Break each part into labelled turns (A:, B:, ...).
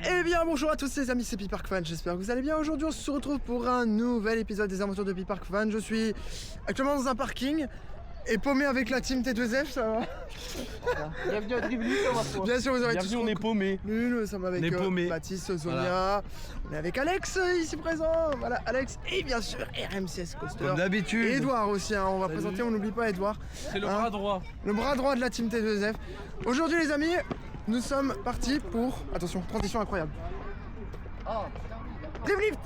A: Eh bien bonjour à tous les amis, c'est Piparkfan, j'espère que vous allez bien. Aujourd'hui on se retrouve pour un nouvel épisode des aventures de Piparkfan. Je suis actuellement dans un parking et paumé avec la team T2F, ça va.
B: Bienvenue à Dribli,
A: Bien sûr vous avez
B: bienvenue,
A: tous
B: on est paumé.
A: Nous sommes avec Baptiste, Sonia, voilà. On est avec Alex ici présent, voilà Alex, et bien sûr RMCS Coaster.
B: Comme d'habitude.
A: Et Edouard aussi, hein, on va présenter, on n'oublie pas Edouard.
B: C'est le bras droit.
A: Le bras droit de la team T2F. Aujourd'hui les amis, nous sommes partis pour... Attention, transition incroyable. Drift.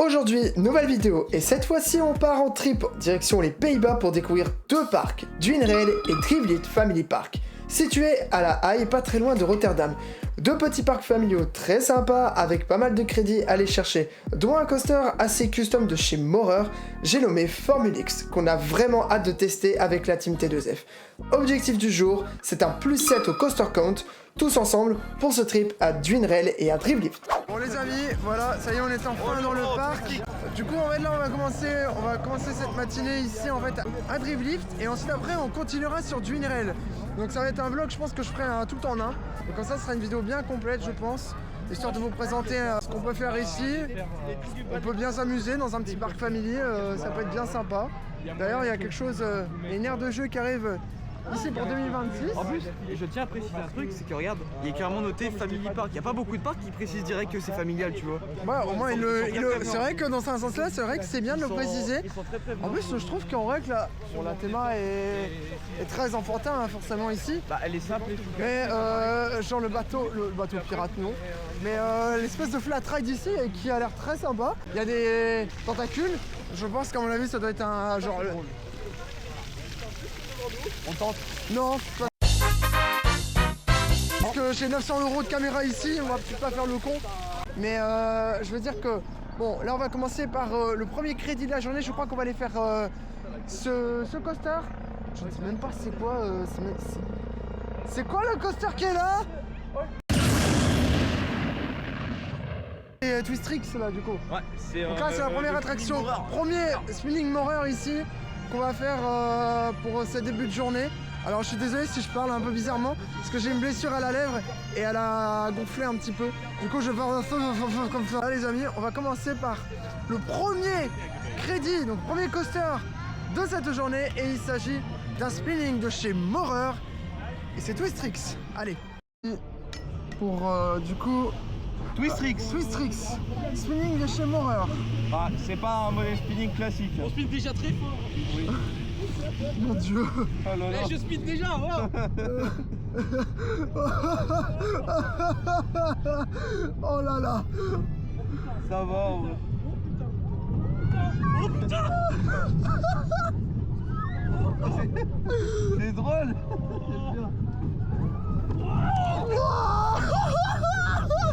A: Aujourd'hui, nouvelle vidéo, et cette fois-ci on part en trip direction les Pays-Bas pour découvrir deux parcs, Dwinrail et Drivlit Family Park, situés à La Haye, pas très loin de Rotterdam. Deux petits parcs familiaux très sympas avec pas mal de crédits à aller chercher, dont un coaster assez custom de chez Maurer, j'ai nommé Formulix, qu'on a vraiment hâte de tester avec la team T2F. Objectif du jour, c'est un plus 7 au coaster count, tous ensemble pour ce trip à Dwinrail et à Drivlift. Bon les amis, voilà, ça y est on est enfin dans le parc. Du coup en fait là on va commencer cette matinée ici en fait à Drivlift et ensuite après on continuera sur Dwinrail. Donc ça va être un vlog, je pense que je ferai un tout en un. Donc comme ça ce sera une vidéo bien complète je pense, histoire de vous présenter ce qu'on peut faire ici. On peut bien s'amuser dans un petit parc familier, ça peut être bien sympa. D'ailleurs il y a quelque chose, une aire de jeu qui arrive ici pour 2026.
B: En plus, je tiens à préciser un truc, c'est que regarde, il est carrément noté Family Park. Il n'y a pas beaucoup de parcs qui précisent direct que c'est familial, tu vois.
A: Ouais, au moins c'est vrai que dans un sens là, c'est vrai que c'est bien de le préciser.
B: Ils sont très bons.
A: En plus, je trouve qu'en vrai que la théma est très enfantin hein, forcément ici.
B: Bah, elle est simple et tout.
A: Mais genre le bateau pirate non. Mais l'espèce de flat ride ici qui a l'air très sympa. Il y a des tentacules. Je pense qu'à mon avis ça doit être un genre.
B: On tente.
A: Non, pas. Parce que j'ai 900 € de caméra ici, on va peut-être pas faire le con. Mais je veux dire que, bon, là on va commencer par le premier crédit de la journée. Je crois qu'on va aller faire ce coaster. Je ne sais même pas c'est quoi. C'est quoi le coaster qui est là? Et Twistrix là du coup.
B: Ouais, c'est.
A: Donc là c'est la première attraction, premier Spinning Maurer ici qu'on va faire pour ce début de journée. Alors je suis désolé si je parle un peu bizarrement parce que j'ai une blessure à la lèvre et elle a gonflé un petit peu. Du coup je vais faire comme ça. Là les amis, on va commencer par le premier crédit, donc premier coaster de cette journée et il s'agit d'un spinning de chez Maurer et c'est Twistrix. Allez. Pour du coup
B: Twistrix.
A: Spinning de chez Maurer.
B: Bah, c'est pas un mauvais spinning classique.
C: On speed déjà très fort.
B: Oui.
A: Mon dieu.
B: Oh là là.
C: Je speed déjà, wow.
A: Oh là là.
B: Ça va. Ouais.
C: Oh putain.
B: C'est drôle.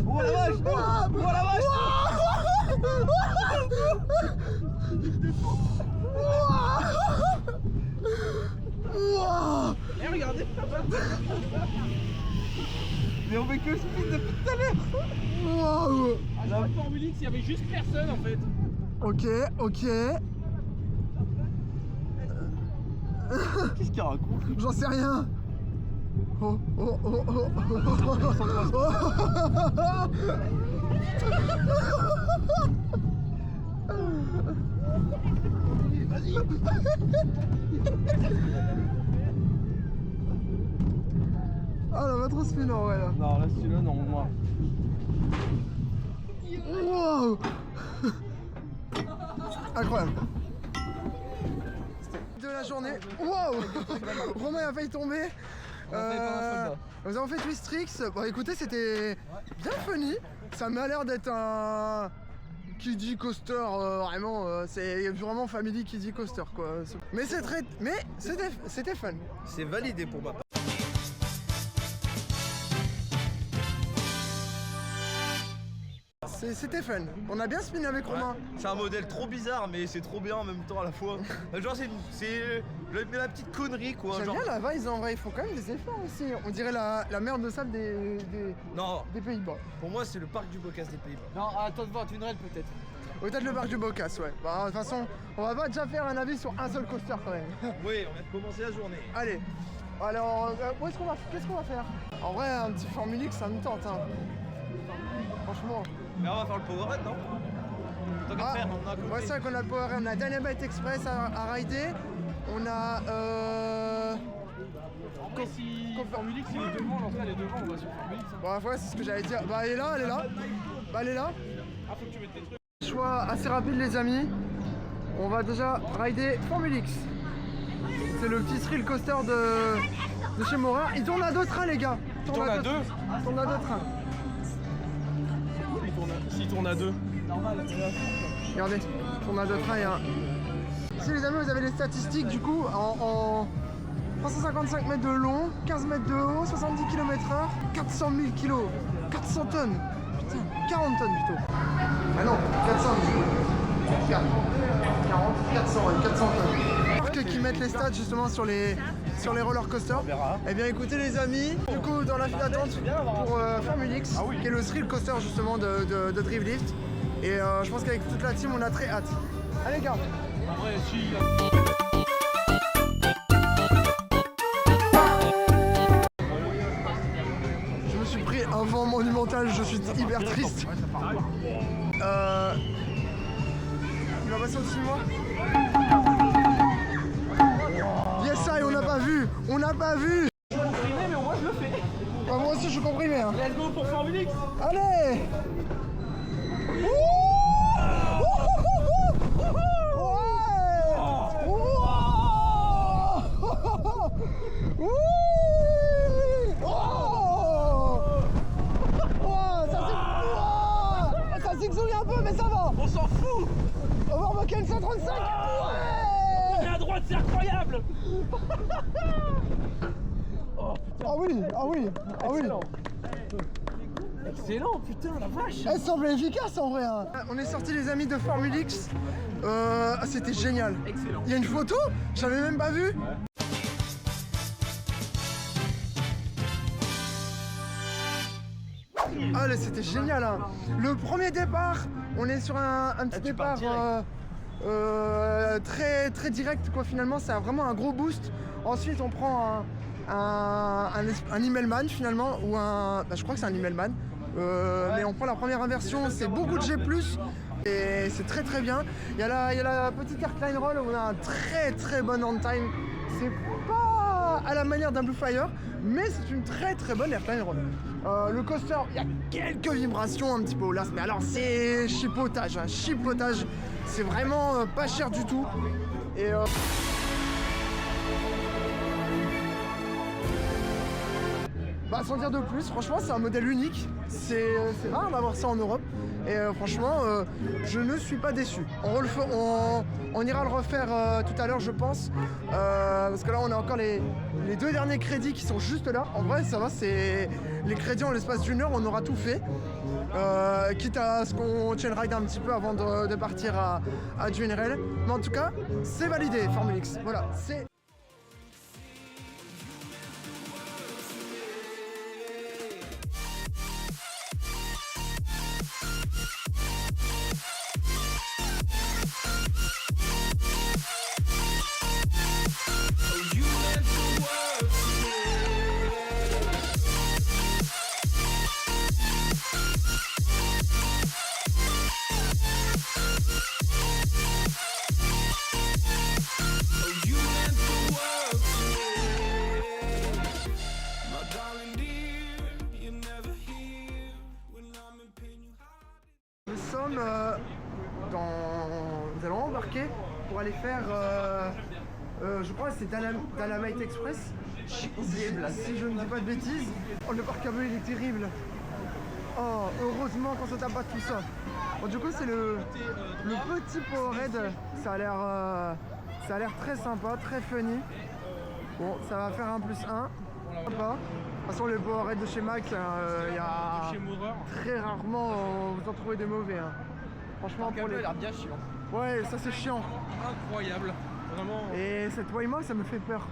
B: Oh la vache. Oh la vache.
C: Eh, regardez.
B: Mais on fait que speed depuis tout à l'heure.
A: Wow.
C: Dans la Formule X, il y avait juste personne en fait.
A: Ok.
B: Qu'est-ce qu'il raconte?
A: J'en sais rien. Oh.
B: Vas-y.
A: Ah là va trop spinner ouais là.
B: Non, là celui-là, non, moi.
A: Wow. Incroyable. De la journée. Wow. Romain a failli tomber. Nous avons fait Twistrix. Bon écoutez c'était bien funny. Ça m'a l'air d'être un qui dit coaster vraiment c'est vraiment family qui dit coaster quoi. Mais c'est très c'était fun.
B: C'est validé pour moi.
A: c'était fun. On a bien spiné avec Romain.
D: C'est un modèle trop bizarre, mais c'est trop bien en même temps à la fois. Genre, c'est la petite connerie quoi.
A: J'aime
D: Genre...
A: bien la Vice en vrai, ils font quand même des efforts aussi. On dirait la mer de sable
D: Non,
A: des Pays-Bas.
D: pour moi, c'est le parc du Bocas des Pays-Bas.
C: Non, attends de voir Twinrail peut-être.
A: Peut-être le parc du Bocas, ouais. Bah, de toute façon, on va pas déjà faire un avis sur un seul coaster quand même.
D: Oui, on vient de commencer la journée.
A: Allez, alors, qu'est-ce qu'on va faire? En vrai, un petit Formule X, ça me tente, hein. Franchement.
D: Mais on va faire le Power Run, non? Tant qu'à faire, on a à côté.
A: Ouais, c'est vrai qu'on a le Power Run, on a Dynamite Express à rider. On a.
C: Après, si Formule X il est devant, l'entrée elle est devant, on va sur Formule X.
A: Bon, ouais, c'est ce que j'allais dire. Bah, elle est là, elle est là. Bah, elle est là.
C: Ah, faut que tu mettes tes trucs.
A: Choix assez rapide, les amis. On va déjà rider Formule X. C'est le petit thrill coaster de chez Morin. Il tourne à deux trains, les gars. Il
C: tourne à deux.
A: Il tourne à deux trains.
C: S'il tourne à deux.
A: Regardez, il tourne à deux trains. Ici, les amis, vous avez les statistiques du coup en 355 mètres de long, 15 mètres de haut, 70 km/h, 400 000 kg, 400 tonnes. Putain, 40 tonnes plutôt. Ah non, 400 000. 40, 400, ouais, 400 tonnes. Marque qui mettent les stats justement sur les roller coasters. Eh bien écoutez les amis, du coup dans la file d'attente pour Formule X, qui est le thrill coaster justement de Drivelift. Et je pense qu'avec toute la team on a très hâte. Allez gars.
C: En vrai, si.
A: Je me suis pris un vent monumental, je suis hyper triste. Il va passer au-dessus de moi. Yes, ça, et on n'a pas vu. On n'a pas vu.
C: Je suis comprimé, mais moi je le fais.
A: Bah, moi aussi, je suis comprimé. Hein.
C: Let's go pour Formule X.
A: Allez. Ça zigzouille un peu, mais ça va.
C: On s'en fout.
A: Overbucken 135.
C: Et à droite, c'est incroyable.
A: Ah oui, ah oui, ah oui.
C: Excellent, putain, la vache.
A: Elle semble efficace en vrai. Hein. On est sortis les amis de Formule X. C'était génial.
C: Excellent.
A: Il y a une photo, j'avais même pas vu. Ah là c'était génial hein. Le premier départ, on est sur un petit départ très très direct quoi finalement, c'est vraiment un gros boost. Ensuite on prend un Immelmann finalement ou je crois que c'est un Immelmann. Mais on prend la première inversion, c'est beaucoup de G+, et c'est très très bien. Il y a la petite airline roll où on a un très très bon on time. C'est pas à la manière d'un Blue Fire, mais c'est une très très bonne airline roll. Le coaster, il y a quelques vibrations un petit peu au last, mais alors c'est chipotage, hein, chipotage. C'est vraiment pas cher du tout. Et bah sans dire de plus, franchement c'est un modèle unique, c'est rare d'avoir ça en Europe et franchement je ne suis pas déçu. On ira le refaire tout à l'heure je pense, parce que là on a encore les deux derniers crédits qui sont juste là. En vrai ça va, c'est les crédits en l'espace d'une heure on aura tout fait, quitte à ce qu'on chain ride un petit peu avant de partir à Duinrel. Mais en tout cas c'est validé Formule X, voilà, c'est... Nous allons embarquer pour aller faire, je crois que c'est Dynamite Express, si je ne dis pas de bêtises. Oh le parc à bœufs il est terrible. Oh heureusement qu'on se tape pas tout ça. Bon, du coup c'est le petit Powerhead, ça a l'air très sympa, très funny. Bon ça va faire un +1.
C: voilà.
A: Pas. De toute façon, les Powerade de chez Max, il y a
C: Chez Maurer.
A: très rarement vous en trouvez des mauvais. Hein. Franchement, pour les...
B: a l'air bien chiant.
A: Ouais, ça c'est chiant.
C: Incroyable. Vraiment.
A: Et cette Waymo, ça me fait peur.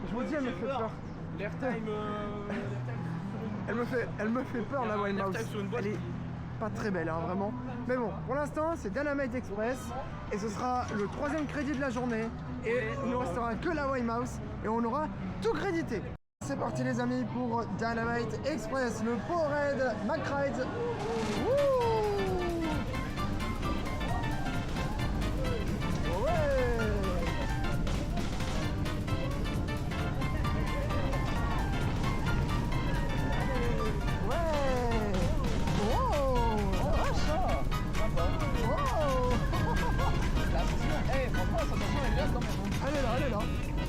A: Je vous dis, elle me fait peur.
C: L'airtime.
A: Elle me fait peur la Waymo. Elle est pas très belle, hein, vraiment. Mais bon, pour l'instant, c'est Dynamite Express. Et ce sera le 3e crédit de la journée. Et il ne restera que la Waymo. Et on aura tout crédité. C'est parti les amis pour Dynamite Express, le Powerade McRide.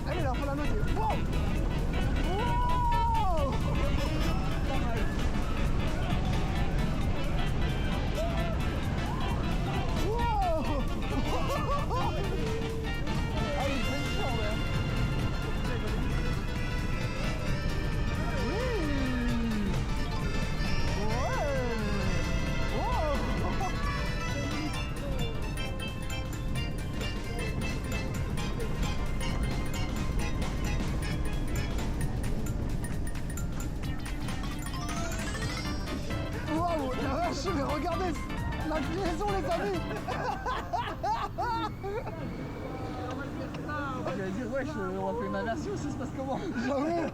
A: Elle est là, faut la noter. Wow! Wow! Ah, il est méchant, ouais. Waouh, la vache, mais regardez l'inclinaison les amis.
B: J'allais dire, wesh, on va faire une inversion, ça se passe comment?
A: J'avoue,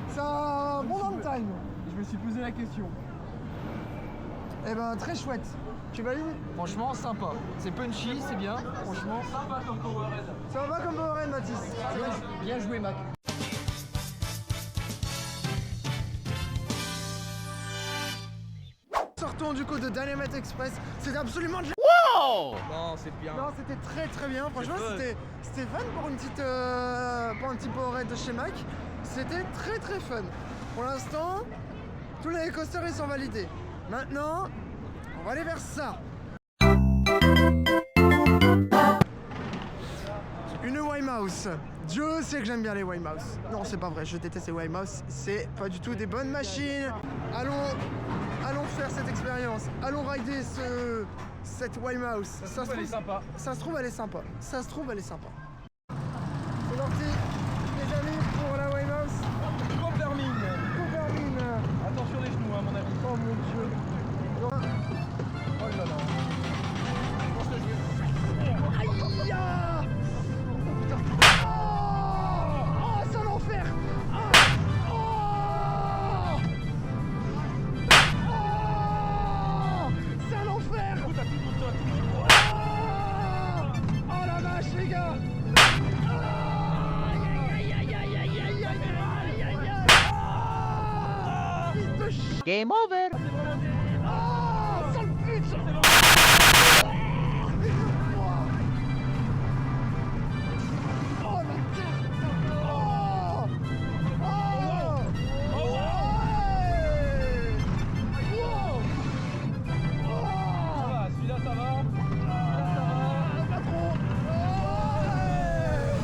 A: c'est un bon long time.
B: Je me suis posé la question.
A: Eh ben, très chouette. Tu valides?
B: Franchement, sympa. C'est punchy, c'est bien. Franchement, sympa comme Powerade.
A: Ça va comme Powerade, Mathis?
B: Bien joué, Mac.
A: Sortons du coup de Dynamite Express. C'était absolument de la...
B: Non, c'est bien.
A: Non, c'était très très bien. Franchement, c'était fun pour une petite pour un petit Powerade de chez Mac. C'était très très fun. Pour l'instant, tous les coasters ils sont validés. Maintenant, on va aller vers ça. Une Waymouse. Dieu sait que j'aime bien les Waymouse. Non, c'est pas vrai, je déteste les Waymouse. C'est pas du tout des bonnes machines. Allons faire cette expérience. Allons rider cette Waymouse. Ça se trouve, elle est sympa. Ça se trouve, elle est sympa. Ça se trouve, elle est sympa. C'est parti, les amis, pour la Waymouse.
C: Coppermine.
A: Coppermine.
C: Attention les genoux, à mon avis.
A: Oh mon dieu.
C: Oh là là.
A: Aïe ya. Oh putain. Oh, c'est l'enfer. Oh. C'est un enfer. Oh la vache les gars.
E: Game over!
A: Ah, sale pute. Oh la carte. Oh. Oh. Oh. Ouais. Wow. Oh.
C: Celui-là ça va.
A: Pas trop. Ouais.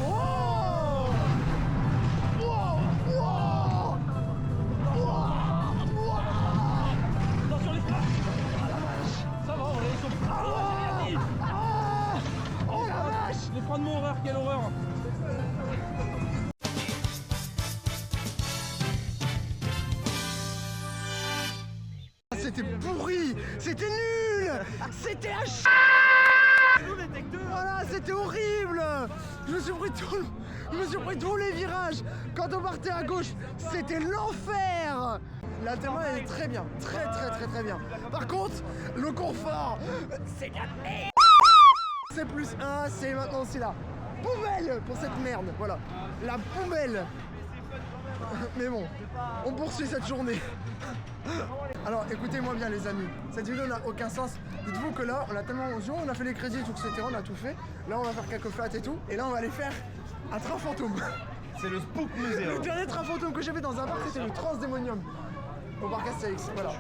A: Wow. Wow. Wow. Wow.
C: Attention les freins. Ça va, on est sur.
A: Ah. Oh la vache.
C: Les freins de mon horreur, quelle horreur.
A: C'était pourri. C'était nul. C'était à ch... Voilà, c'était horrible. Je me suis pris tous les virages. Quand on partait à gauche, c'était l'enfer. La théma elle est très bien, très bien. Par contre, le confort, c'est de la merde. C'est plus 1, c'est maintenant aussi la poubelle pour cette merde. Voilà, la poubelle. Mais bon, on poursuit cette journée. Alors écoutez-moi bien les amis, cette vidéo n'a aucun sens. Dites-vous que là, on a tellement on a fait les crédits, tout etc. On a tout fait. Là on va faire quelques flats et tout. Et là on va aller faire un train fantôme.
D: C'est le Spook
A: Le
D: Museum.
A: dernier train fantôme que j'ai fait dans un parc, c'était le Transdémonium. Au parc Astérix, voilà.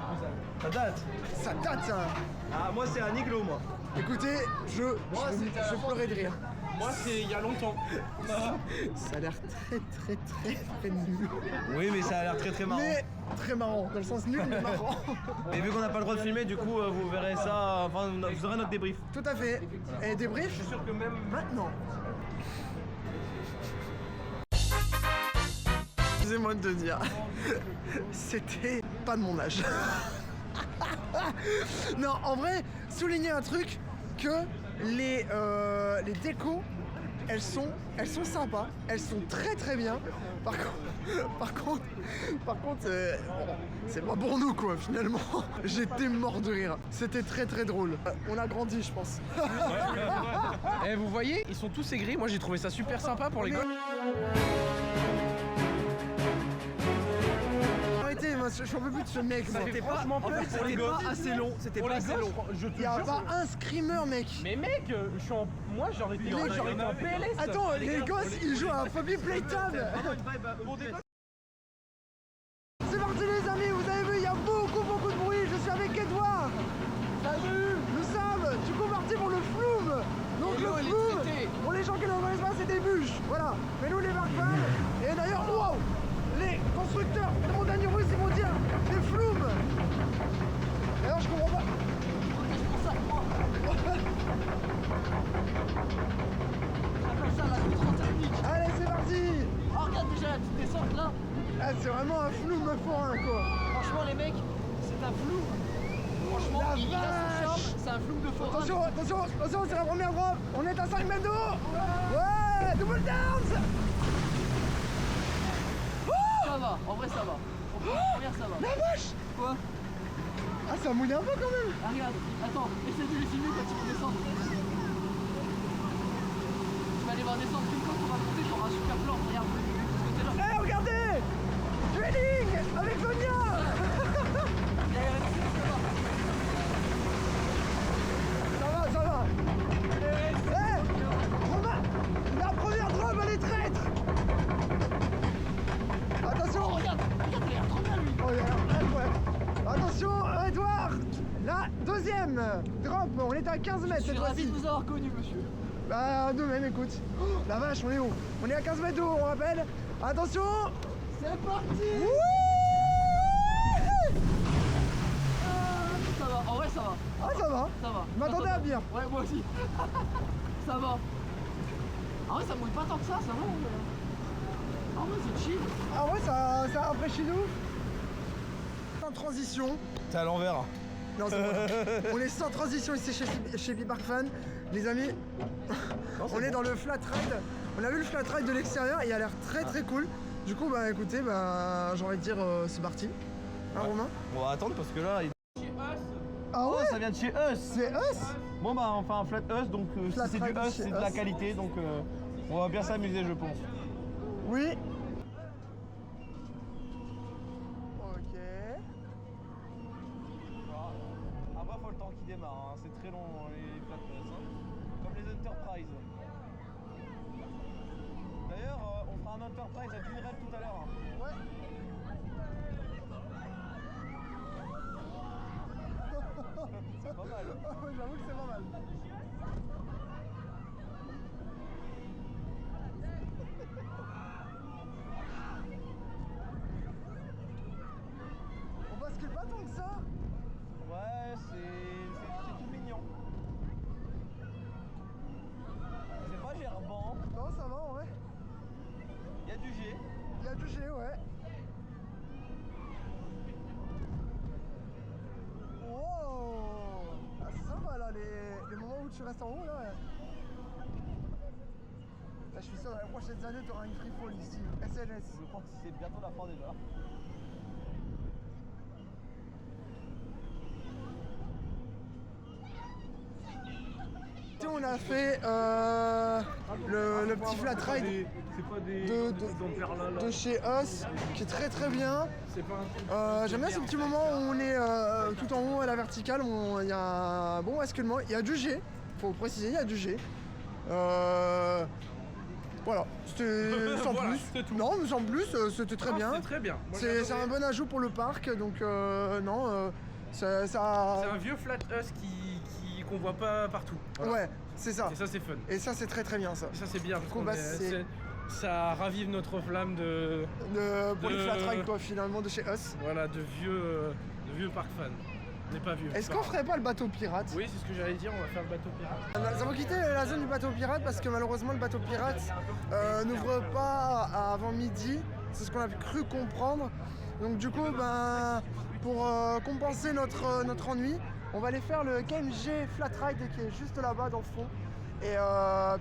D: Ça date.
A: Ça date hein.
D: Ah, moi c'est un iglo, moi.
A: Écoutez, je pleurais de rire.
C: Moi, c'est il y a longtemps.
A: Ça a l'air très nul.
D: Oui, mais ça a l'air très marrant.
A: Mais très marrant, dans le sens nul mais marrant.
D: Et vu qu'on n'a pas le droit de filmer, du coup, vous verrez ça, enfin, vous aurez notre débrief.
A: Tout à fait. Et débrief,
C: Je suis sûr que même.
A: maintenant. Excusez-moi de te dire, c'était pas de mon âge. Non, en vrai, souligner un truc, que les décos, elles sont sympas, elles sont très bien. Par contre, c'est pas pour nous quoi finalement. J'étais mort de rire. C'était très drôle. On a grandi, je pense.
C: Eh, vous voyez, ils sont tous aigris. Moi, j'ai trouvé ça super sympa pour les gosses.
A: Arrêtez, moi, j'en peux plus de ce mec.
C: C'était pas, en fait,
B: C'était pas assez long, c'était pas assez long.
C: Je te
A: Il y a
C: jure.
A: pas un screamer, mec.
C: Mais mec, je suis en. Moi, j'aurais été en PLS.
A: Attends, les gosses, ils jouent à Phobie Playtime. C'est parti les amis, vous avez vu, il y a beaucoup de bruit. Je suis avec Edouard. Salut. Nous sommes du coup partis pour le flume. Donc
C: Et l'eau,
A: le
C: elle est
A: flume,
C: traitée.
A: pour les gens qui ne le connaissent pas, c'est des bûches. Voilà. Mais nous les Barkman. Et d'ailleurs, wow, les constructeurs de montagnes russes, ils vont dire des flumes. D'ailleurs, je comprends pas. Allez, c'est parti.
F: Oh, regarde déjà la petite descente là.
A: Ah, c'est vraiment un flume forain quoi.
F: Franchement les mecs, c'est un flou. Franchement,
A: La
F: il a son charme,
A: vache.
F: c'est un flou de forain.
A: Attention, c'est la première drop. On est à 5 mètres de haut. Ouais, double downs.
F: Ça va, en vrai ça va. Première ça va.
A: La vache.
F: Quoi?
A: Ah, ça mouille un peu quand même.
F: Ah, regarde, attends, essaie de les filmer quand ils vont descendre. Tu vas aller voir descendre une fois qu'on va monter, t'auras un super plan, regarde, de ce côté-là.
A: Eh, regardez. Trading avec Sonia. Ça va. Eh, Romain, la première drop, elle est traître. Attention.
F: Oh, regarde, il a l'air trop bien lui.
A: Oh, il a l'air incroyable. Attention, Edouard. La deuxième drop, on est à 15 mètres
F: Je suis
A: cette
F: ravi
A: fois-ci.
F: de vous avoir connu monsieur.
A: Bah, nous même, écoute. Oh, la vache, on est où? On est à 15 mètres de haut, on rappelle. Attention.
F: C'est parti. Ça va, en vrai ça va.
A: Ah, ça va.
F: Ça va.
A: Je m'attendais à pire.
F: Ouais, moi aussi. Ça va. En vrai, ça mouille pas tant que ça va. En vrai, c'est chill.
A: Ah ouais, ça rafraîchit nous. Sans transition.
D: C'est à l'envers.
A: Non, c'est bon. On est sans transition ici chez Bibarkfan. Les amis, on est dans le flat ride. On a vu le flat ride de l'extérieur et il a l'air très cool. Du coup, bah écoutez, bah j'ai envie de dire c'est parti. Hein, Romain?
D: On va attendre parce que là,
A: Ah
D: oh,
A: ouais,
D: ça vient de chez Us.
A: c'est us.
D: Bon bah on fait un flat Us, donc
A: Flat
D: si c'est du
A: ride
D: Us,
A: chez
D: c'est de la
A: Us.
D: qualité, donc on va bien s'amuser je pense.
A: Oui. Ok.
D: Après faut le temps qui démarre, hein. C'est très long les flat Us, hein. Comme les Enterprise. D'ailleurs on fera un Enterprise à Dunrail tout à l'heure. Hein.
A: Ouais.
D: C'est pas mal.
A: J'avoue que c'est pas mal. On bascule pas tant que ça.
D: Ouais, c'est tout mignon. C'est pas gerbant,
A: Non, ça va en vrai.
D: il y a du G.
A: Il y a du G, ouais. Wow. Ah, c'est sympa là, les moments où tu restes en haut là. Là, je suis sûr dans les prochaines années, tu auras une free fall ici. SNS.
D: Je crois que c'est bientôt la fin déjà.
A: On a fait le petit flat ride de chez Us qui est très bien. J'aime bien ce petit moment où on est tout en haut à la verticale, il y a un bon basculement, il y a du G, faut préciser, il y a du G. Voilà, c'était sans
C: Voilà,
A: plus.
C: c'est tout.
A: Non, mais sans plus, c'était très bien.
C: C'est très bien. Moi,
A: C'est un bon ajout pour le parc, donc non, ça...
C: C'est un vieux flat Us qu'on voit pas partout. Voilà.
A: Ouais, C'est ça.
C: Et ça c'est fun.
A: Et ça, c'est très très bien ça.
C: Et ça c'est bien parce
A: coup,
C: qu'on
A: bah,
C: ça ravive notre flamme
A: Pour les flat ride, quoi, finalement, de chez Us.
C: Voilà, de vieux park fans. On n'est pas vieux.
A: Est-ce qu'on ferait pas le bateau pirate?
C: Oui, c'est ce que j'allais dire, on va faire le bateau pirate.
A: Nous avons quitté la zone du bateau pirate parce que malheureusement le bateau pirate n'ouvre pas avant midi. C'est ce qu'on a cru comprendre. Donc du coup, ben, pour compenser notre ennui, on va aller faire le KMG Flat Ride qui est juste là-bas dans le fond. Et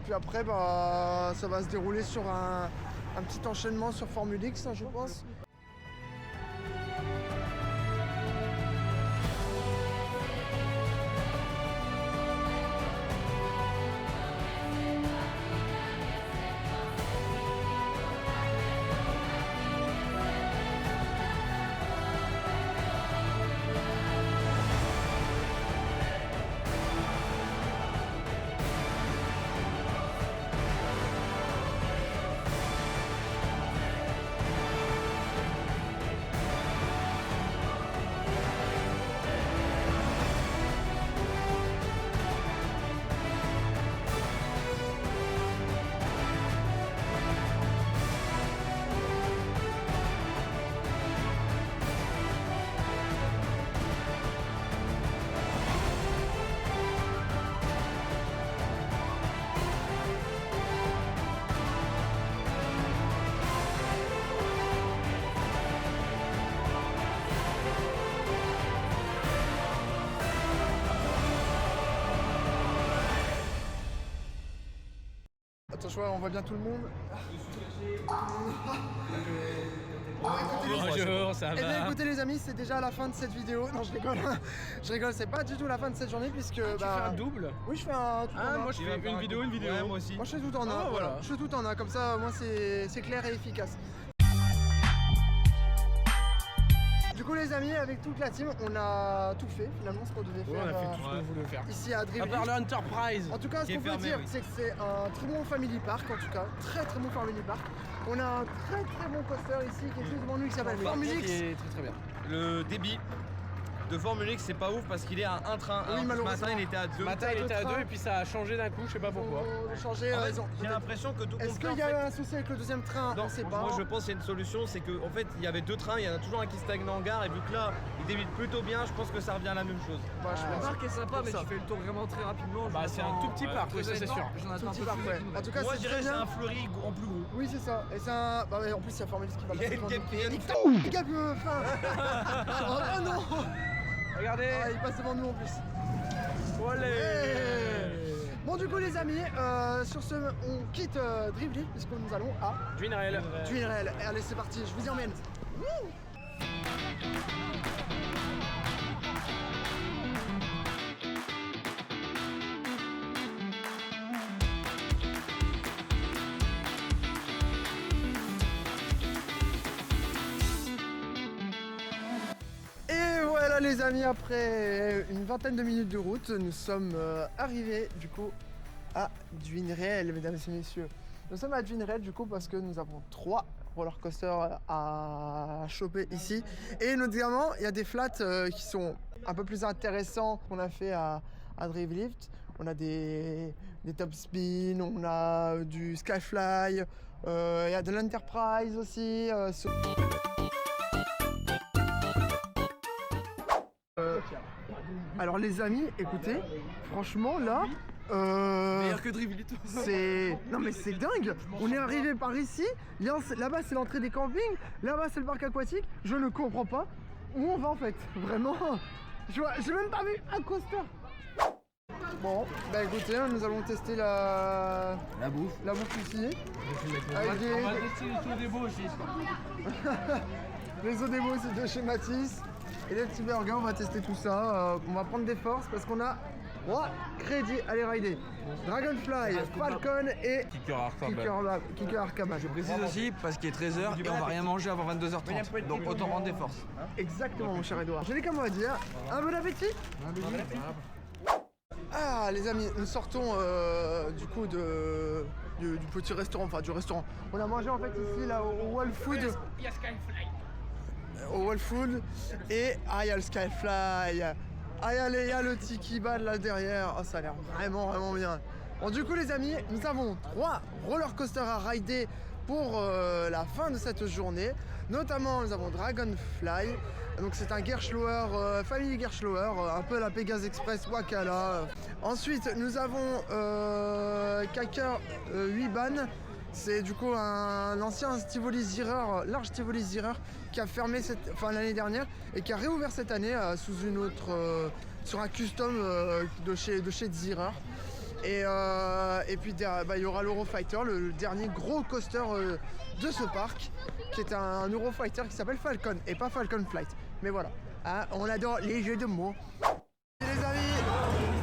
A: puis après, bah, ça va se dérouler sur un petit enchaînement sur Formule X, hein, je pense. Attention, on voit bien tout le monde.
C: Bonjour, ça
A: Eh bien
C: va?
A: écoutez les amis, c'est déjà la fin de cette vidéo. Non, je rigole. Je rigole, c'est pas du tout la fin de cette journée puisque...
C: Tu fais un double?
A: Oui, je fais un tout en un.
C: Moi je fais une vidéo.
D: Ouais, moi aussi.
A: Moi je fais tout en un,
C: Ah, voilà.
A: Je fais tout en un, comme ça au moins c'est clair et efficace. Du coup les amis, avec toute la team, on a tout fait finalement ce qu'on devait faire.
C: Ouais, on a fait tout ce qu'on voulait faire.
A: Ici à
C: À
A: Drift.
C: part le Enterprise.
A: En tout cas, ce qu'on peut dire, c'est que c'est un très bon family park, en tout cas, très très bon family park. On a un très très bon coaster ici qui est juste devant nous qui s'appelle Formule X.
C: Qui est très très bien.
D: Le débit de Formule X, c'est pas ouf parce qu'il est à un train.
A: Oui,
D: Alors, ce
A: malheureusement.
D: matin, il était à 2.
C: Ce matin il était à 2 et puis ça a changé d'un coup, je sais pas pourquoi.
A: Ils ont changé,
D: En fait,
A: ils ont-
D: j'ai l'impression que tout.
A: Est-ce
D: on fait,
A: qu'il y
D: en fait-
A: a un souci avec le deuxième train?
D: Non,
A: On sait pas.
D: moi je pense qu'il y a une solution, c'est qu'en fait il y avait deux trains, il y en a toujours un qui stagne en gare et vu que là il débite plutôt bien, je pense que ça revient à la même chose.
A: Bah, je
B: Le
A: pense.
B: parc est sympa, mais
A: ça.
B: tu fais le tour vraiment très rapidement.
C: Bah, c'est un tout petit parc, oui, ça, c'est sûr.
B: J'en attends
A: Tout
B: un
A: petit
B: peu
A: parc,
B: plus.
A: ouais. En tout cas,
D: Moi je
A: c'est
D: dirais
A: très
D: c'est
A: bien.
D: un fleuri en plus gros.
A: Oui, c'est ça. Et c'est un. Bah, ouais, en plus, il y a Formule X qui va
D: Il y a une
A: prendre-
D: Capitaine.
A: Cap, fin. Oh non.
C: Regardez.
A: Ah, il passe devant nous en plus.
C: Olé.
A: Bon, du coup, les amis, sur ce, on quitte Drively puisque nous allons à
C: Dwinrael.
A: Dwinrael. Allez, c'est parti, je vous y emmène. Et voilà les amis, après une vingtaine de minutes de route, nous sommes arrivés du coup à Dwinrael, mesdames et messieurs. Nous sommes à Dwinrael du coup parce que nous avons 3 roller coasters à choper ici. Et notamment, il y a des flats qui sont un peu plus intéressants qu'on a fait à Drivelift. On a des top spin, on a du Skyfly, il y a de l'Enterprise aussi. Alors les amis, écoutez, franchement là,
B: Meilleur que Drively.
A: c'est... Non mais c'est dingue. On est arrivé par ici, là-bas c'est l'entrée des campings, là-bas c'est le parc aquatique, je ne comprends pas où on va en fait, vraiment. J'ai même pas vu un coaster. Bon, bah écoutez, nous allons tester la bouffe ici. Avec
C: On va tester les sauts des beaux aussi.
A: les Odebo c'est de chez Matisse. Et les petits burgers, on va tester tout ça. On va prendre des forces parce qu'on a 3 crédits à les rider. Dragonfly, Falcon et Kicker Arcaba.
B: Je précise aussi parce qu'il est 13h et on va rien manger avant 22h30. Donc autant rendre des forces.
A: Exactement mon cher Edouard. Je n'ai qu'à moi dire, un bon appétit. Ah les amis, nous sortons du coup du petit restaurant, enfin du restaurant. On a mangé en fait ici là au Wall Food.
C: Il y a Skyfly.
A: Au Wall Food et il y a le Skyfly. Ah, il y a le Tiki Bad là derrière. Oh, ça a l'air vraiment bien. Bon, du coup les amis, nous avons 3 roller coasters à rider pour la fin de cette journée. Notamment nous avons Dragonfly, donc c'est un Gerstlauer, famille Gerstlauer, un peu la Pegasus Express Wakala. Ensuite nous avons Kaker 8 ban. C'est du coup un ancien Tivoli Zierer, large Tivoli Zierer, qui a fermé l'année dernière et qui a réouvert cette année sous une autre, sur un custom de chez Zierer. Et puis il y aura l'Eurofighter, le dernier gros coaster de ce parc, qui est un Eurofighter qui s'appelle Falcon et pas Falcon Flight. Mais voilà, hein, on adore les jeux de mots. Et les amis,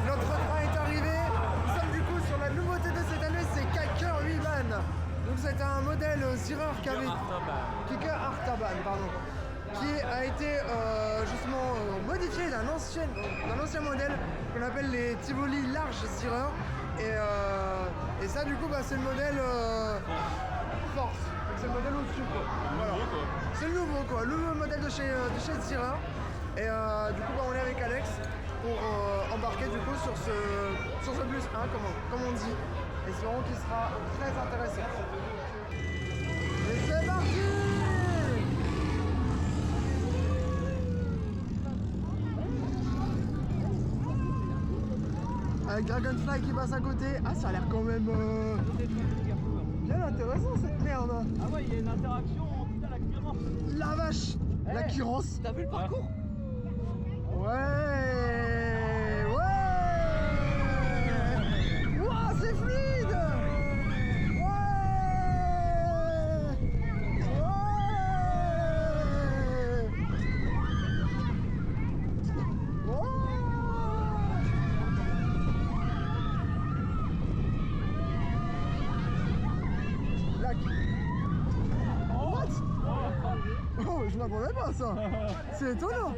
A: notre train est arrivé. Nous sommes du coup sur la nouveauté de cette année, c'est Kaker 8 ban. Donc c'est un modèle Zierer qui avait Kaker Artaban, pardon, qui a été justement modifié d'un ancien modèle qu'on appelle les Tivoli large Zierer. Et ça du coup c'est le modèle Force. C'est le modèle au-dessus quoi. Voilà. C'est le nouveau quoi, le nouveau modèle de chez Zierer. Et du coup on est avec Alex pour embarquer du coup sur ce bus 1 comme on dit. Espérons qu'il sera très intéressant. Et c'est parti! Avec Dragonfly qui passe à côté. Ah, ça a l'air quand même bien intéressant cette merde.
D: Ah ouais, il y a une interaction, putain, la Kyros.
A: La vache, la Kyros.
F: T'as vu le parcours?
A: Ouais, ouais. Ouah, c'est fluide. Ouais, oh, je m'attendais pas à ça. C'est étonnant.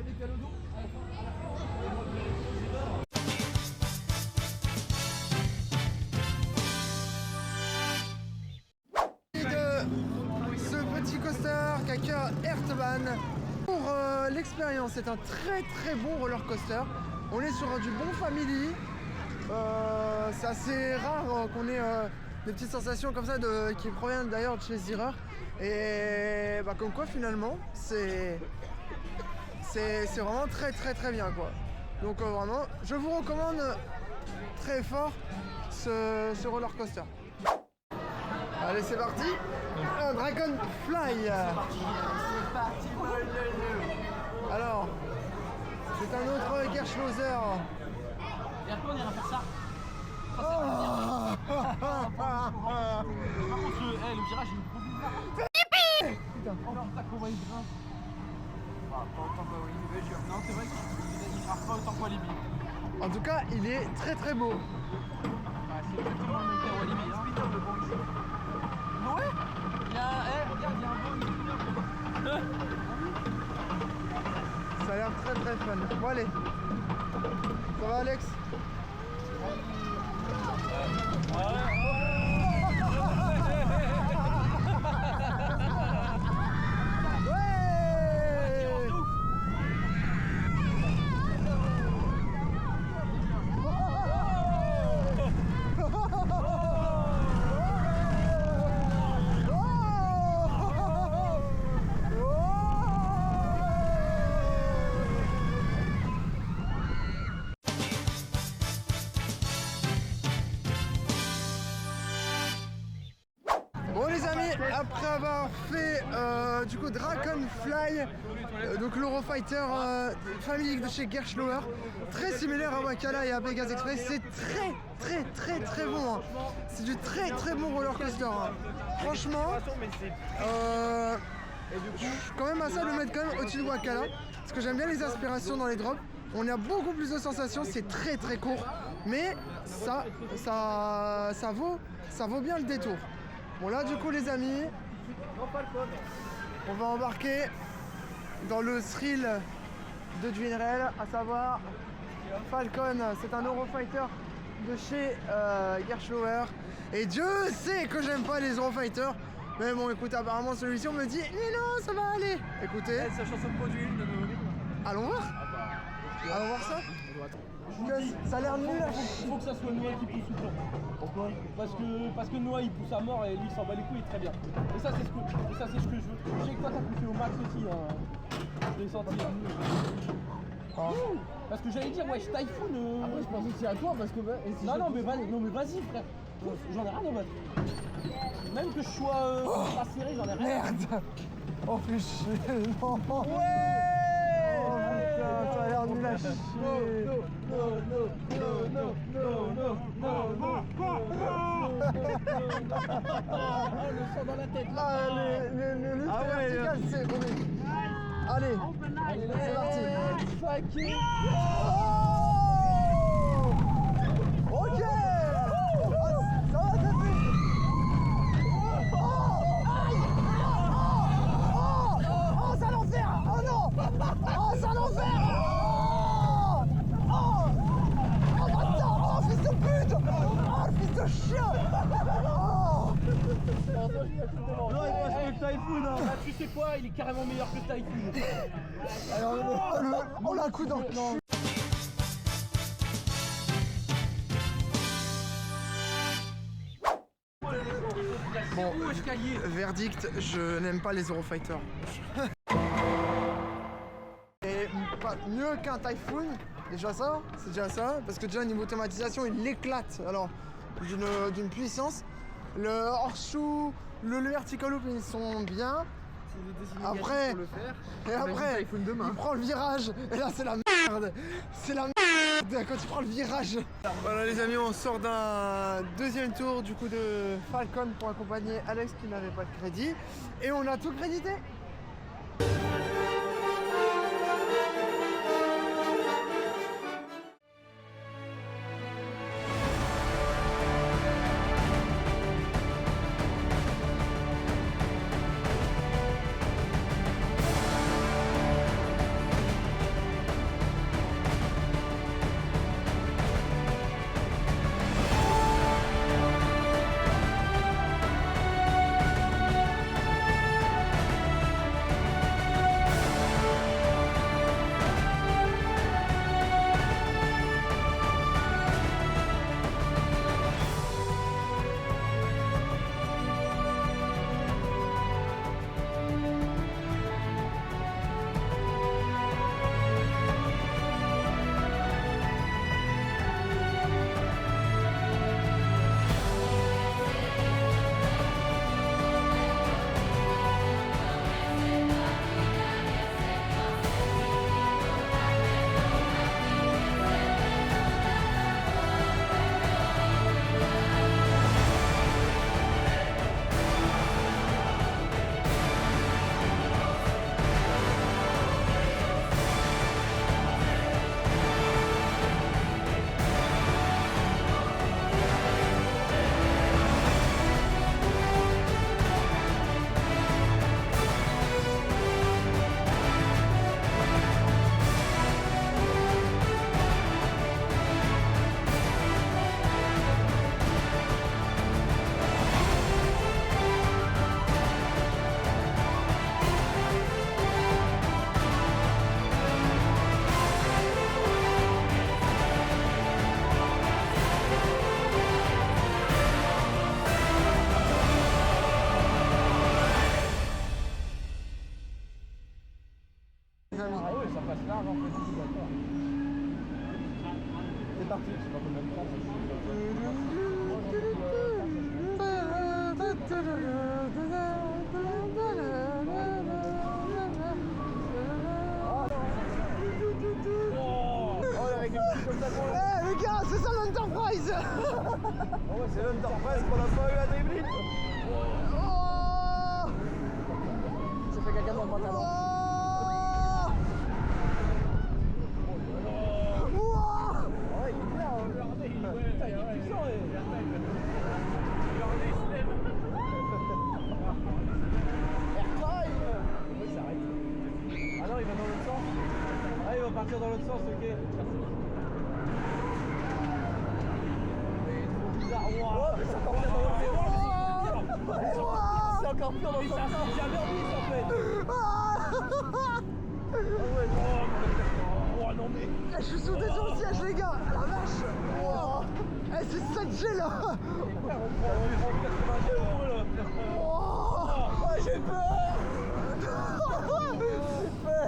A: Ce petit coaster Kaker Artaban. Pour l'expérience, c'est un très bon roller coaster. On est sur du bon family. C'est assez rare qu'on ait des petites sensations comme ça qui proviennent d'ailleurs de chez Zierer. Et comme quoi finalement c'est vraiment très bien quoi. Donc vraiment je vous recommande très fort ce roller coaster. Allez c'est parti, un Dragonfly. Alors c'est un autre Gerstlauer.
F: Et après on ira faire ça.
A: Ah,
F: Par contre le virage il est trop bizarre.
A: putain.
F: Oh putain qu'on va y grimper. Pas autant que Walibi Belgium. Non c'est vrai qu'il sera pas autant que Walibi.
A: En tout cas il est très beau.
F: C'est exactement le même que Walibi. Speeder le bon ici. Ouais. Il y a regarde il y a un bon.
A: Ça a l'air très fun. Bon allez. Ça va Alex? Bon les amis, après avoir fait du coup Dragonfly, donc l'Eurofighter famille de chez Gerstlauer, très similaire à Wakala et à Pegasus Express, c'est très bon. Hein. C'est du très bon roller coaster. Hein. Franchement, je suis quand même à ça de le mettre quand même au-dessus de Wakala, parce que j'aime bien les aspirations dans les drops. On a beaucoup plus de sensations, c'est très court, mais ça vaut bien le détour. Bon là du coup les amis, on va embarquer dans le thrill de Dwinrail, à savoir Falcon. C'est un Eurofighter de chez Gerstlauer. Et Dieu sait que j'aime pas les Eurofighters. Mais bon écoute, apparemment celui-ci on me dit mais non ça va aller. Écoutez,
F: C'est la chanson de produit de nos.
A: allons voir. Allons voir ça. Ça a l'air nul à
F: Il faut que ça soit Noah qui pousse tout le temps. Pourquoi? Parce que Noah il pousse à mort et lui il s'en bat les couilles très bien. Et ça c'est ce que je veux. Je sais que toi t'as poussé au max aussi. Hein. Je l'ai senti. Hein. Parce que j'allais dire wesh Typhoon.
A: Après je pense aussi à toi parce que...
F: Non mais vas-y frère. J'en ai rien à battre. Même que je sois pas serré, j'en ai rien.
A: Merde. Oh fais chier, non. Ouais. Oh putain, ça a l'air nul à chier.
F: Le sang dans la tête là.
A: Le lift vertical c'est horrible. Allez, c'est parti. Ok. Ça va Sophie. Oh, c'est l'enfer. Oh non. Oh, c'est l'enfer. Oh putain. Oh, fils de pute. Oh, fils de chien.
F: Typhoon, hein. Ah, tu sais quoi, il est carrément meilleur que Typhoon.
A: Alors, on l'a un coup dans le cul. Bon, verdict, je n'aime pas les Eurofighters. Et pas mieux qu'un Typhoon, déjà ça, c'est déjà ça, parce que déjà niveau thématisation il éclate, alors d'une puissance. Le horseshoe, le vertical loop ils sont bien. Après, il prend le virage, et là c'est la merde. C'est la merde quand il prend le virage. Voilà les amis, on sort d'un deuxième tour du coup de Falcon pour accompagner Alex qui n'avait pas de crédit. Et on a tout crédité.
F: C'est parti, je sais pas combien de temps.
A: Les gars, c'est ça l'Enterprise.
D: C'est l'Enterprise qu'on a pas eu à Dribblit.
F: J'ai fait caca dans le pantalon. Ouais, il est bien. Regardez, il est puissant. Regardez, il se lève. Airtime. Oui, ça arrête. Ah non, il va dans l'autre sens. Ah, il va partir dans l'autre sens, ok. C'est encore pire dans l'autre sens. C'est encore pire dans l'autre sens. C'est jamais en plus en fait. Ah ouais, oh non mais.
A: Je suis sous tension au siège, les gars. La vache. Wow. Eh, c'est 7G là. Oh, j'ai peur.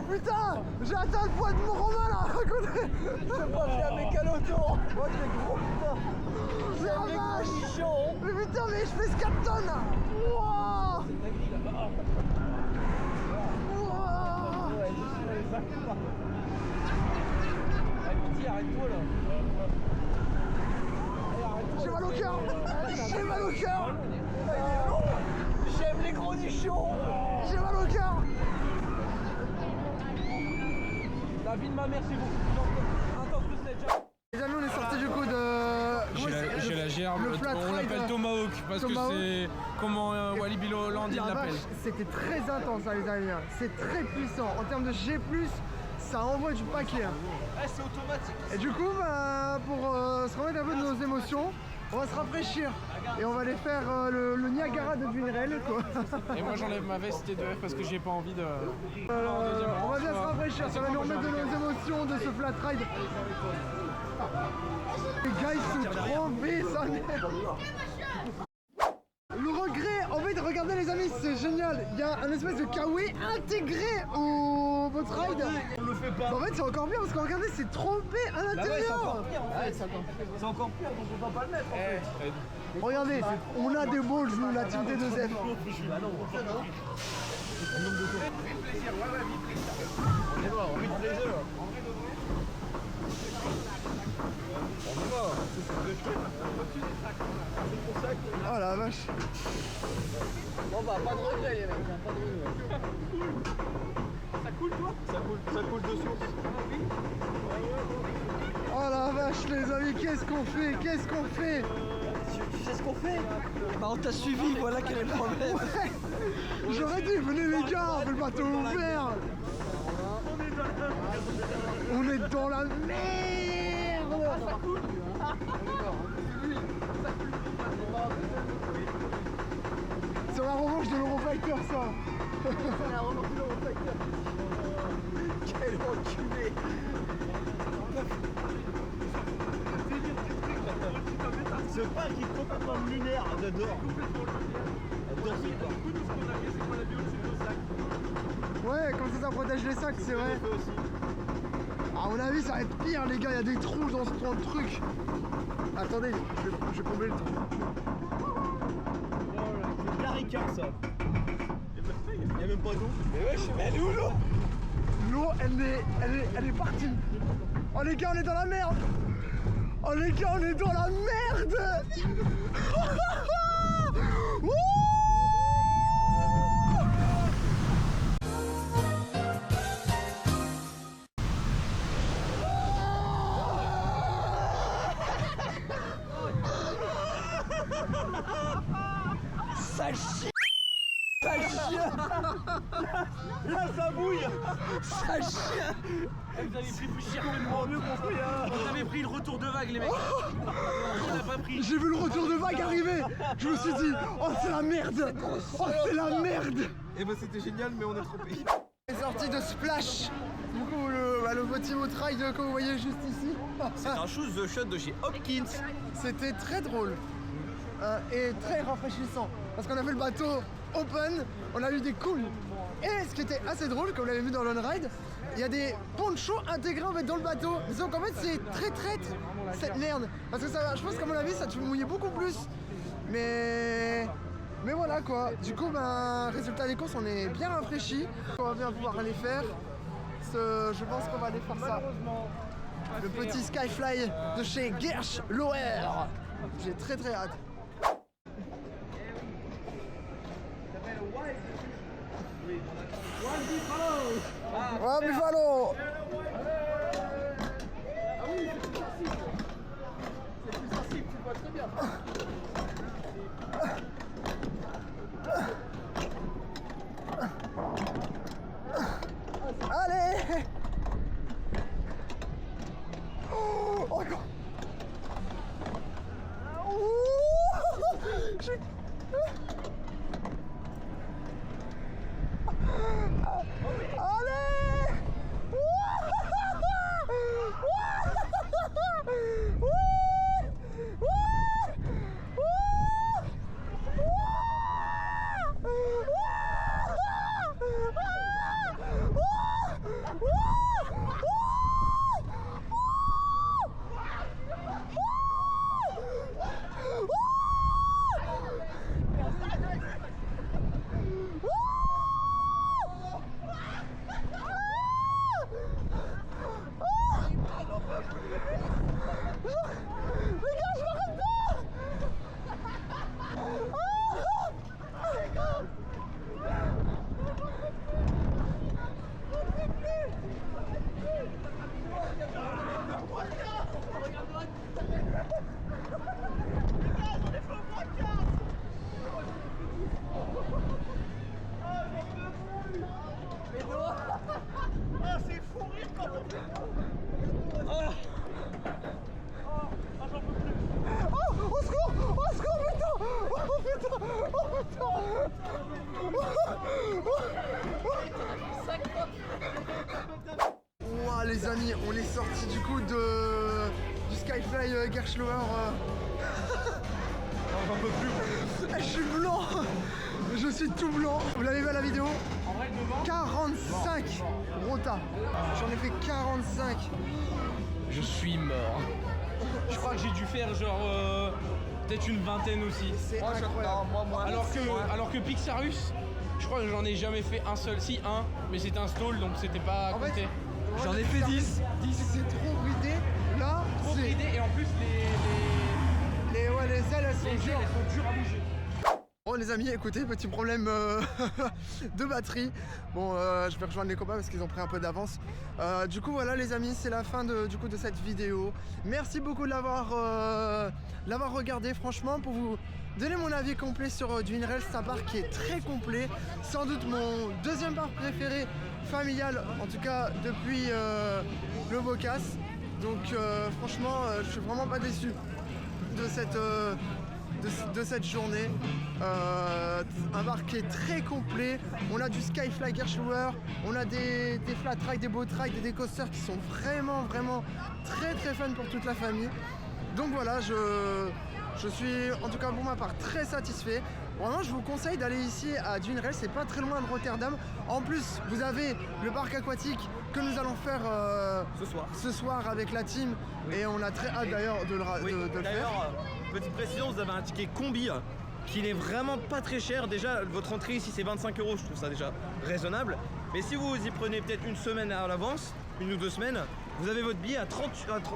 A: Putain, j'ai atteint le poids de mon Romain là. Écoutez, je sais pas, j'ai un mécanoton. Moi, j'ai gros putain. C'est la vache. Mais putain, mais je pèse 4 tonnes. Wow.
F: Arrête-toi là.
A: J'ai mal au cœur. J'ai mal au cœur.
F: J'aime les gros nichons.
A: J'ai mal au cœur.
F: La vie de ma mère, c'est beaucoup plus intense que Sledge.
A: Les amis, on est sorti du coup de...
C: J'ai la gerbe,
A: le flat
C: on
A: ride,
C: l'appelle Tomahawk parce
A: Tomahawk.
C: que c'est comment Wally Biloland il
A: La
C: l'appelle.
A: vache, c'était très intense hein, les amis. C'est très puissant. En termes de G+, ça envoie du paquet. Hein.
F: C'est automatique.
A: Et du coup, bah, pour se remettre un peu de nos émotions, on va se rafraîchir. Et on va aller faire le Niagara de Duinrel, quoi.
C: Et moi j'enlève ma veste T2F parce que j'ai pas envie de...
A: On va bien se rafraîchir, ça va nous remettre de nos émotions de ce flat ride. Les gars, ils sont trempés, ça merde. Le regret, en fait, regardez les amis, c'est génial. Il y a un espèce de kawaii intégré au boat ride.
F: On le fait pas.
A: En fait, c'est encore pire parce que regardez, c'est trompé à l'intérieur.
F: C'est encore pire en fait. C'est encore pire, donc on peut pas le mettre en fait.
A: Regardez, on a des balls, nous, la team T2F. Oh la vache.
F: Bon bah, pas de regret les mecs, pas de regret. Ça coule toi? Ça coule de source.
A: Oh la vache les amis, qu'est-ce qu'on fait? Qu'est-ce qu'on fait?
F: Tu sais ce qu'on fait? Bah on t'a suivi, voilà quel est le problème.
A: Ouais. J'aurais dit, venez les gars, on fait le bateau ouvert. On est dans la merde.
F: Ça coule.
A: C'est la revanche de l'Eurofighter ça.
F: C'est la revanche de l'Eurofighter. Quel enculé. Ce parc est complètement lunaire dedans.
A: Ouais, comme ça protège les sacs, c'est vrai. À mon avis, ça va être pire, les gars. Il y a des trous dans ce truc. Attendez, je vais combler le trou.
F: C'est Carica ça. Y'a même pas d'eau. Mais wesh, mais elle est où l'eau?
A: L'eau, elle est partie. Oh les gars, on est dans la merde. Oh les gars, on est dans la merde. Wouh.
F: Ça chie. Ça chie. Là ça bouille. Ça chie. Vous avez pris plus cher que nous. Vous avez pris le retour de vague les mecs. On n'a pas pris.
A: J'ai vu le retour de vague arriver. Je me suis dit, oh c'est la merde. Oh c'est la merde.
B: Et bah c'était génial, mais on est trompé.
A: On est sorti de Splash. Du coup, le petit boat ride que vous voyez juste ici.
D: C'est un shoot the shot de chez Hopkins.
A: C'était très drôle et très rafraîchissant parce qu'on a fait le bateau open, on a eu des cools. Et ce qui était assez drôle, comme vous l'avez vu dans l'on-ride, il y a des ponchos intégrés en fait dans le bateau. Donc en fait c'est très traître cette merde. Parce que ça, je pense qu'à mon avis ça te fait mouiller beaucoup plus. Mais voilà quoi. Du coup ben résultat des courses on est bien rafraîchi. On va bien pouvoir aller faire. Je pense qu'on va aller faire ça. Le petit Skyfly de chez Gersh Loher. J'ai très très hâte. Oh Buffalo!
F: Ah oui, c'est plus sensible. C'est plus sensible, tu vois très bien.
A: Allez! Oh, encore! Allez! amis, on est sorti du coup du Skyfly Gerschlauer.
D: J'en peux plus.
A: Je suis blanc. Je suis tout blanc. Vous l'avez vu à la vidéo?
C: En vrai, devant.
A: 45 rota. J'en ai fait 45.
C: Je suis mort. Je crois que j'ai dû faire genre peut-être une vingtaine aussi.
A: C'est incroyable.
C: Alors que Pixarus, je crois que j'en ai jamais fait un seul. Si, un, mais c'était un stall donc c'était pas
A: En fait,
C: compté.
B: J'en ai fait 10.
A: C'est trop bridé. Là,
C: Trop
A: c'est
C: bridé et en plus
A: les ailes, elles sont
C: les ailes,
A: dures.
C: elles sont dures à bouger.
A: Bon les amis, écoutez, petit problème de batterie. Bon, je vais rejoindre les copains parce qu'ils ont pris un peu d'avance. Du coup voilà les amis, c'est la fin de cette vidéo. Merci beaucoup de l'avoir regardé. Franchement, pour vous donner mon avis complet sur Dwinrael, c'est un parc qui est très complet. Sans doute mon deuxième parc préféré familial, en tout cas depuis le Bocas. Donc franchement, je suis vraiment pas déçu de cette journée. Un parc qui est très complet. On a du Skyfly Gerschlauer, on a des flat tracks, des boat tracks, des coasters qui sont vraiment très fun pour toute la famille. Donc voilà, je suis en tout cas pour ma part très satisfait. Vraiment, je vous conseille d'aller ici à Dwinrael, c'est pas très loin de Rotterdam. En plus, vous avez le parc aquatique que nous allons faire ce soir avec la team. Et on a très hâte d'ailleurs de le faire.
D: D'ailleurs, petite précision, vous avez un ticket combi qui n'est vraiment pas très cher. Déjà, votre entrée ici c'est 25 €, je trouve ça déjà raisonnable. Mais si vous y prenez peut-être une semaine à l'avance, une ou deux semaines, vous avez votre billet à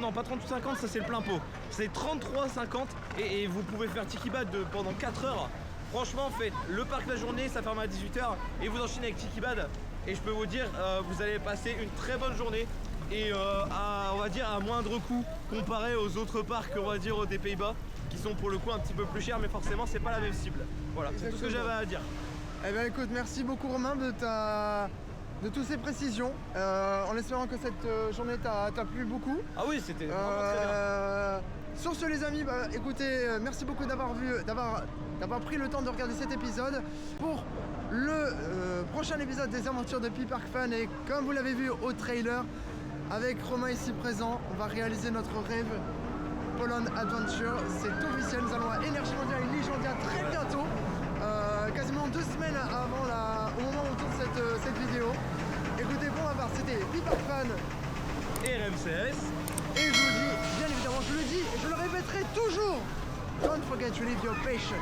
D: non pas 38,50, ça c'est le plein pot. C'est 33,50 et vous pouvez faire Tikibad pendant 4 heures. Franchement, faites le parc la journée, ça ferme à 18 h et vous enchaînez avec Tikibad. Et je peux vous dire, vous allez passer une très bonne journée et on va dire à moindre coût comparé aux autres parcs, on va dire des Pays-Bas, qui sont pour le coup un petit peu plus chers, mais forcément c'est pas la même cible. Voilà, c'est tout ce que j'avais à dire.
A: Eh ben écoute, merci beaucoup Romain de toutes ces précisions, en espérant que cette journée t'a plu beaucoup.
D: Ah oui, c'était vraiment très bien.
A: Sur ce les amis, écoutez, merci beaucoup d'avoir pris le temps de regarder cet épisode. Pour le prochain épisode des aventures de Pi-Park Fan, et comme vous l'avez vu au trailer, avec Romain ici présent, on va réaliser notre rêve Poland Adventure. C'est officiel, nous allons à Energy Mondial et Ligiandia très bientôt, quasiment 2 semaines au moment où on tourne cette vidéo. Écoutez, pour ma part, c'était Pi-Park Fan
D: Et RMCS.
A: et je vous dis, bien évidemment, je le dis et je le répéterai toujours, don't forget to leave your passion